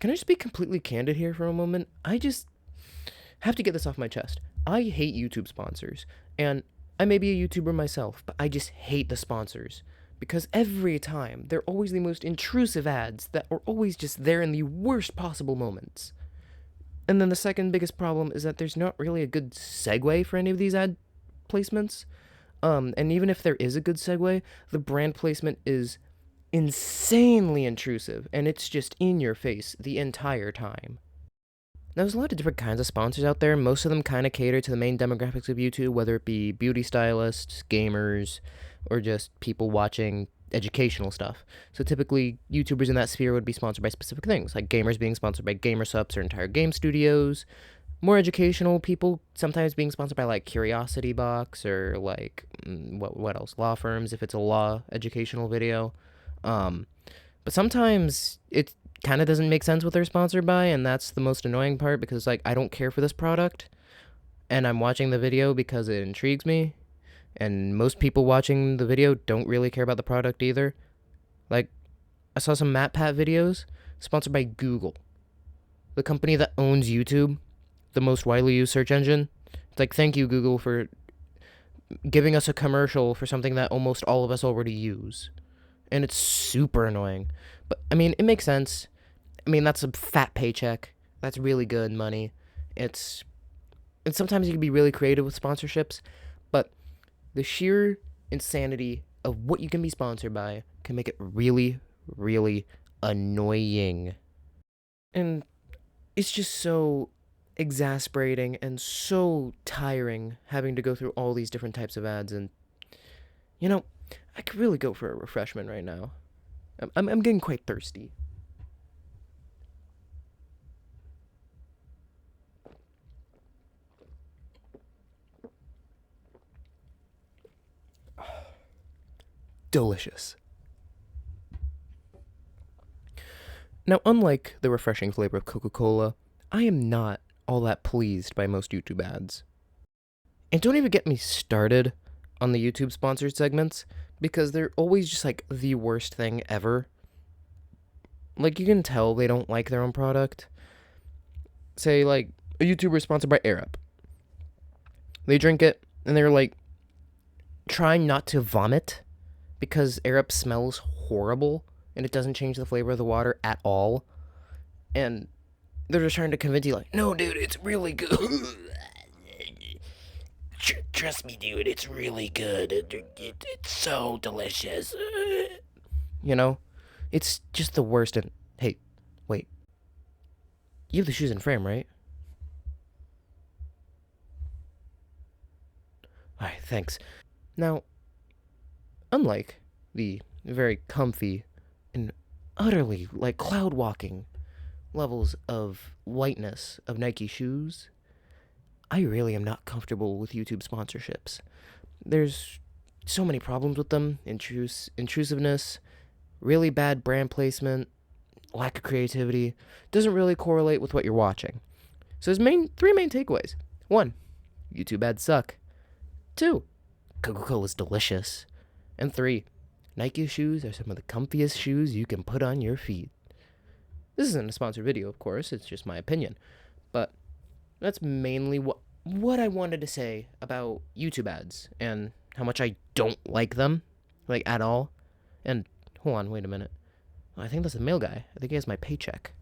can I just be completely candid here for a moment? I just have to get this off my chest. I hate YouTube sponsors, and I may be a YouTuber myself, but I just hate the sponsors. Because every time, they're always the most intrusive ads that are always just there in the worst possible moments. And then the second biggest problem is that there's not really a good segue for any of these ad placements. And even if there is a good segue, the brand placement is insanely intrusive, and it's just in your face the entire time. Now, there's a lot of different kinds of sponsors out there. Most of them kind of cater to the main demographics of YouTube, whether it be beauty stylists, gamers, or just people watching educational stuff. So typically, YouTubers in that sphere would be sponsored by specific things, like gamers being sponsored by GamerSupps or entire game studios. More educational people sometimes being sponsored by like Curiosity Box or like what else? Law firms if it's a law educational video. Um, but sometimes it kind of doesn't make sense what they're sponsored by, and that's the most annoying part because like I don't care for this product, and I'm watching the video because it intrigues me, and most people watching the video don't really care about the product either. Like, I saw some MatPat videos sponsored by Google, the company that owns YouTube, the most widely used search engine. It's like, thank you, Google, for giving us a commercial for something that almost all of us already use. And it's super annoying. But, I mean, it makes sense. I mean, that's a fat paycheck. That's really good money. It's... And sometimes you can be really creative with sponsorships, but the sheer insanity of what you can be sponsored by can make it really, really annoying. And it's just so exasperating and so tiring having to go through all these different types of ads. And, you know, I could really go for a refreshment right now. I'm getting quite thirsty. Delicious. Now, unlike the refreshing flavor of Coca-Cola, I am not all that pleased by most YouTube ads. And don't even get me started on the YouTube sponsored segments, because they're always just like the worst thing ever. Like, you can tell they don't like their own product. Say, like, a YouTuber sponsored by Air Up. They drink it, and they're like, trying not to vomit, because Air Up smells horrible, and it doesn't change the flavor of the water at all. And they're just trying to convince you, like, no, dude, it's really good. Trust me, dude, it's really good. It's so delicious. You know, it's just the worst. And hey, wait, you have the shoes in frame, right? Alright, thanks. Now, unlike the very comfy and utterly like cloud walking levels of whiteness of Nike shoes, I really am not comfortable with YouTube sponsorships. There's so many problems with them: intrusiveness, really bad brand placement, lack of creativity. Doesn't really correlate with what you're watching. So there's three main takeaways. 1, YouTube ads suck. 2, Coca-Cola's delicious. And 3, Nike shoes are some of the comfiest shoes you can put on your feet. This isn't a sponsored video, of course, it's just my opinion. But that's mainly what I wanted to say about YouTube ads and how much I don't like them, like at all. And hold on, wait a minute. I think that's the mail guy. I think he has my paycheck.